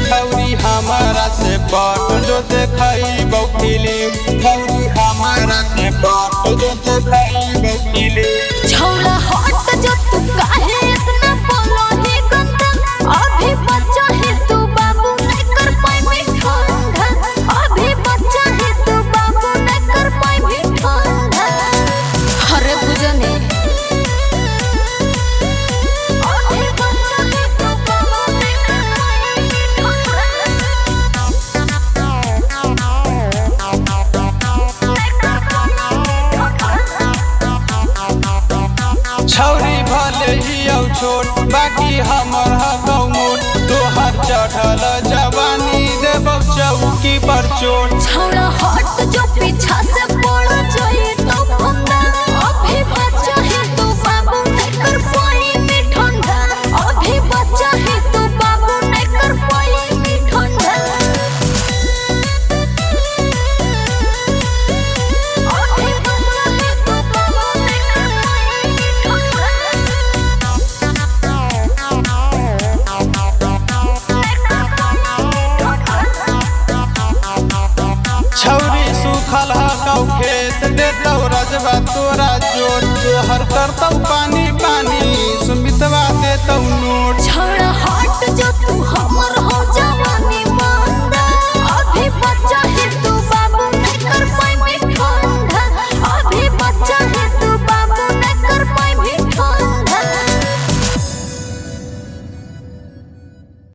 छौरी हमारा से पट जो देखई फिल्म छौरी हमारा से पट जो देखई फिल्म छौरा हट जो तू काहे इतना बोलो हे गंदा अभी बच्चा है तू बाबू नहीं कर पाई ठंडा अभी बच्चा है तू बाबू नहीं कर पाई ठंडा हरे पूजने अभी बच्चा है तू बाबू नहीं कर छौरी भले ही औ छोट बाकी हमर हगौ मोट तोहर चढ़ल जवानी देबौ चौकी पर चोट छौरा हट जो पीछा से पड़ जाए तो फंदा अभी बच्चा है तू बाबू नहीं कर पाई ठंडा अभी बच्चा है तू बाबू नहीं कर पाई ठंडा अभी बच्चा है तू बाबू नहीं कर छौरी सुखल हकौ खेत देतौ रजबा तोरा जोत तोहर करतौ पानी पानी सुमितवा देतौ नोट छौरा हट